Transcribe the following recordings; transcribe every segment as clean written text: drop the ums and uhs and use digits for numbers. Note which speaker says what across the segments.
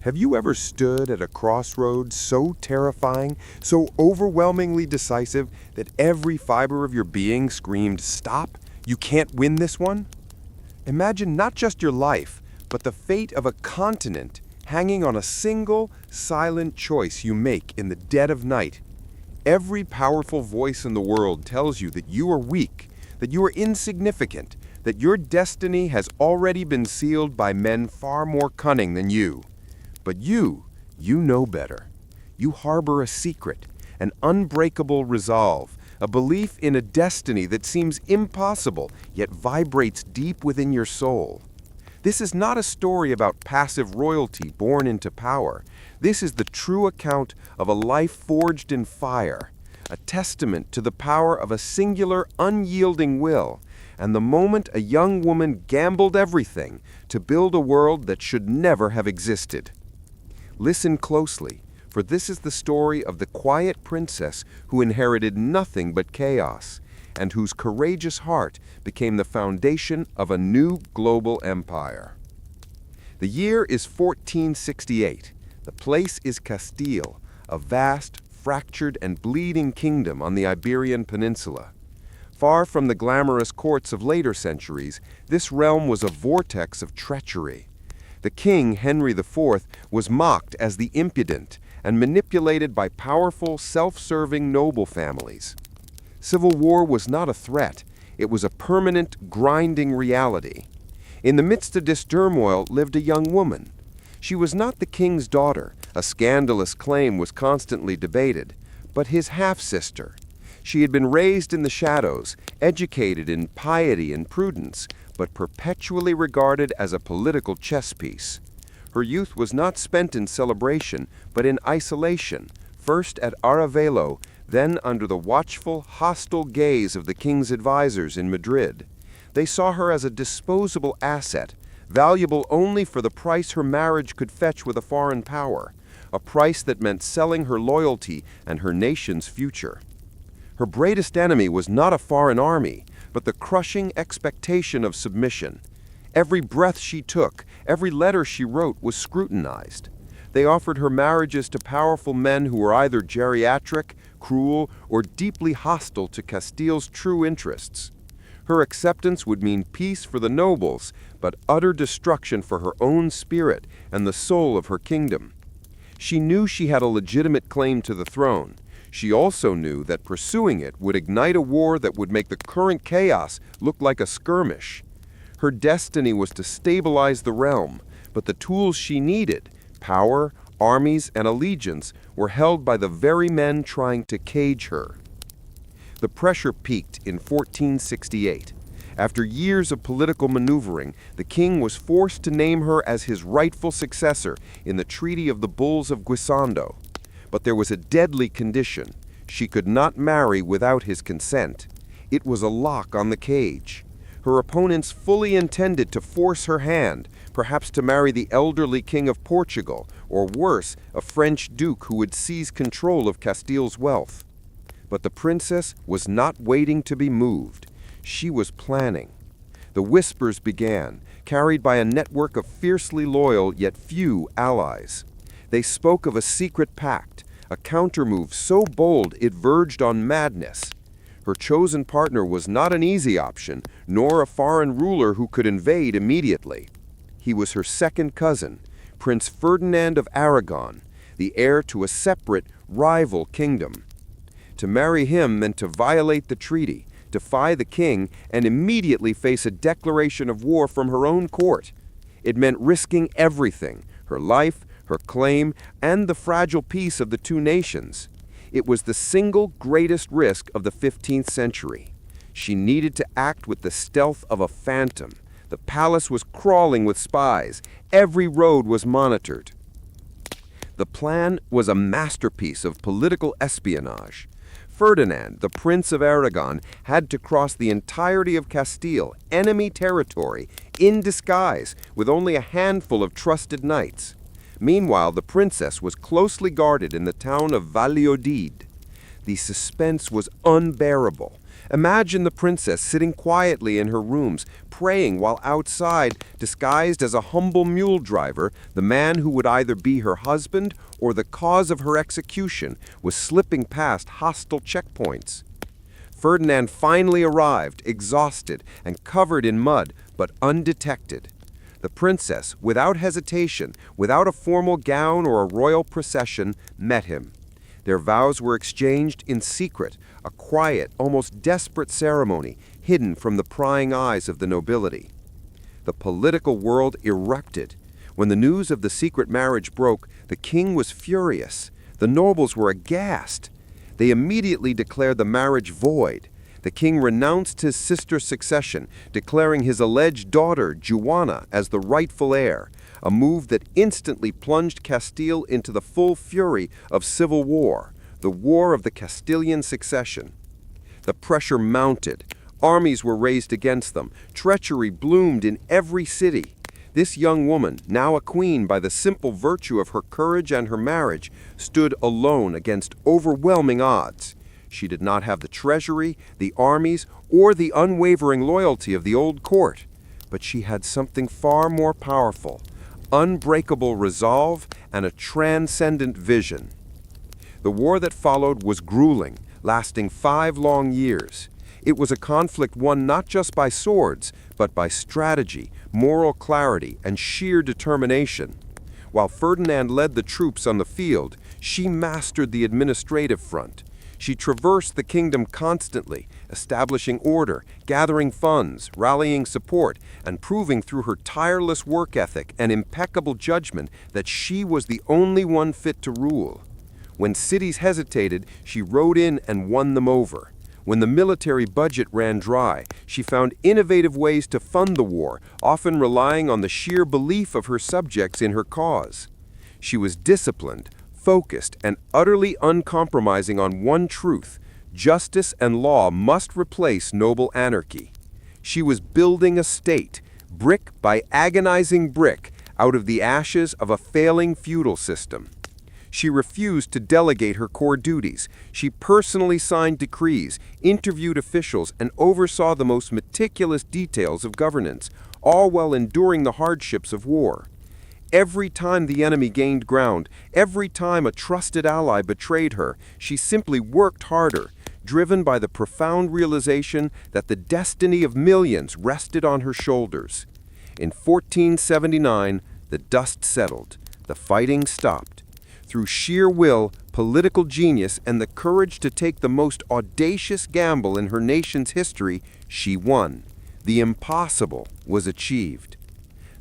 Speaker 1: Have you ever stood at a crossroads so terrifying, so overwhelmingly decisive that every fiber of your being screamed, "Stop! You can't win this one"? Imagine not just your life, but the fate of a continent hanging on a single, silent choice you make in the dead of night. Every powerful voice in the world tells you that you are weak, that you are insignificant, that your destiny has already been sealed by men far more cunning than you. But you know better. You harbor a secret, an unbreakable resolve, a belief in a destiny that seems impossible, yet vibrates deep within your soul. This is not a story about passive royalty born into power. This is the true account of a life forged in fire, a testament to the power of a singular, unyielding will, and the moment a young woman gambled everything to build a world that should never have existed. Listen closely, for this is the story of the quiet princess who inherited nothing but chaos, and whose courageous heart became the foundation of a new global empire. The year is 1468. The place is Castile, a vast, fractured, and bleeding kingdom on the Iberian Peninsula. Far from the glamorous courts of later centuries, this realm was a vortex of treachery. The king, Henry IV, was mocked as the impudent and manipulated by powerful, self-serving noble families. Civil war was not a threat. It was a permanent, grinding reality. In the midst of this turmoil lived a young woman. She was not the king's daughter. A scandalous claim was constantly debated, but his half-sister. She had been raised in the shadows, educated in piety and prudence, but perpetually regarded as a political chess piece. Her youth was not spent in celebration, but in isolation, first at Aravello, then under the watchful, hostile gaze of the king's advisors in Madrid. They saw her as a disposable asset, valuable only for the price her marriage could fetch with a foreign power, a price that meant selling her loyalty and her nation's future. Her greatest enemy was not a foreign army, but the crushing expectation of submission. Every breath she took, every letter she wrote was scrutinized. They offered her marriages to powerful men who were either geriatric, cruel, or deeply hostile to Castile's true interests. Her acceptance would mean peace for the nobles, but utter destruction for her own spirit and the soul of her kingdom. She knew she had a legitimate claim to the throne. She also knew that pursuing it would ignite a war that would make the current chaos look like a skirmish. Her destiny was to stabilize the realm, but the tools she needed, power, armies, and allegiance, were held by the very men trying to cage her. The pressure peaked in 1468. After years of political maneuvering, the king was forced to name her as his rightful successor in the Treaty of the Bulls of Guisando. But there was a deadly condition. She could not marry without his consent. It was a lock on the cage. Her opponents fully intended to force her hand, perhaps to marry the elderly king of Portugal, or worse, a French duke who would seize control of Castile's wealth. But the princess was not waiting to be moved. She was planning. The whispers began, carried by a network of fiercely loyal yet few allies. They spoke of a secret pact, a countermove so bold it verged on madness. Her chosen partner was not an easy option, nor a foreign ruler who could invade immediately. He was her second cousin, Prince Ferdinand of Aragon, the heir to a separate, rival kingdom. To marry him meant to violate the treaty, defy the king, and immediately face a declaration of war from her own court. It meant risking everything, her life, her claim, and the fragile peace of the two nations. It was the single greatest risk of the 15th century. She needed to act with the stealth of a phantom. The palace was crawling with spies. Every road was monitored. The plan was a masterpiece of political espionage. Ferdinand, the Prince of Aragon, had to cross the entirety of Castile, enemy territory, in disguise, with only a handful of trusted knights. Meanwhile, the princess was closely guarded in the town of Valladolid. The suspense was unbearable. Imagine the princess sitting quietly in her rooms, praying while outside, disguised as a humble mule driver, the man who would either be her husband or the cause of her execution was slipping past hostile checkpoints. Ferdinand finally arrived, exhausted and covered in mud, but undetected. The princess, without hesitation, without a formal gown or a royal procession, met him. Their vows were exchanged in secret, a quiet, almost desperate ceremony, hidden from the prying eyes of the nobility. The political world erupted. When the news of the secret marriage broke, the king was furious. The nobles were aghast. They immediately declared the marriage void. The king renounced his sister's succession, declaring his alleged daughter, Juana, as the rightful heir, a move that instantly plunged Castile into the full fury of civil war, the War of the Castilian Succession. The pressure mounted. Armies were raised against them. Treachery bloomed in every city. This young woman, now a queen by the simple virtue of her courage and her marriage, stood alone against overwhelming odds. She did not have the treasury, the armies, or the unwavering loyalty of the old court. But she had something far more powerful: unbreakable resolve and a transcendent vision. The war that followed was grueling, lasting 5 long years. It was a conflict won not just by swords, but by strategy, moral clarity, and sheer determination. While Ferdinand led the troops on the field, she mastered the administrative front. She traversed the kingdom constantly, establishing order, gathering funds, rallying support, and proving through her tireless work ethic and impeccable judgment that she was the only one fit to rule. When cities hesitated, she rode in and won them over. When the military budget ran dry, she found innovative ways to fund the war, often relying on the sheer belief of her subjects in her cause. She was disciplined, focused, and utterly uncompromising on one truth: justice and law must replace noble anarchy. She was building a state, brick by agonizing brick, out of the ashes of a failing feudal system. She refused to delegate her core duties. She personally signed decrees, interviewed officials, and oversaw the most meticulous details of governance, all while enduring the hardships of war. Every time the enemy gained ground, every time a trusted ally betrayed her, she simply worked harder, driven by the profound realization that the destiny of millions rested on her shoulders. In 1479, the dust settled. The fighting stopped. Through sheer will, political genius, and the courage to take the most audacious gamble in her nation's history, she won. The impossible was achieved.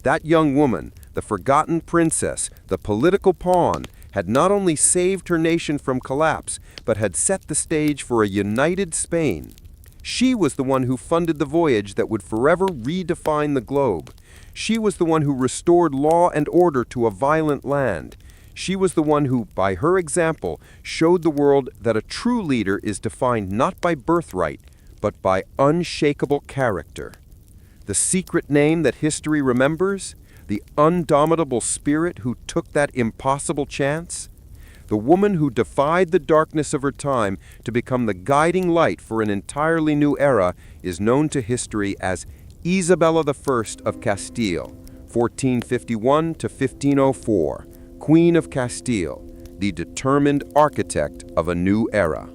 Speaker 1: That young woman, the forgotten princess, the political pawn, had not only saved her nation from collapse, but had set the stage for a united Spain. She was the one who funded the voyage that would forever redefine the globe. She was the one who restored law and order to a violent land. She was the one who, by her example, showed the world that a true leader is defined not by birthright, but by unshakable character. The secret name that history remembers? The undomitable spirit who took that impossible chance? The woman who defied the darkness of her time to become the guiding light for an entirely new era is known to history as Isabella I of Castile, 1451 to 1504, Queen of Castile, the determined architect of a new era.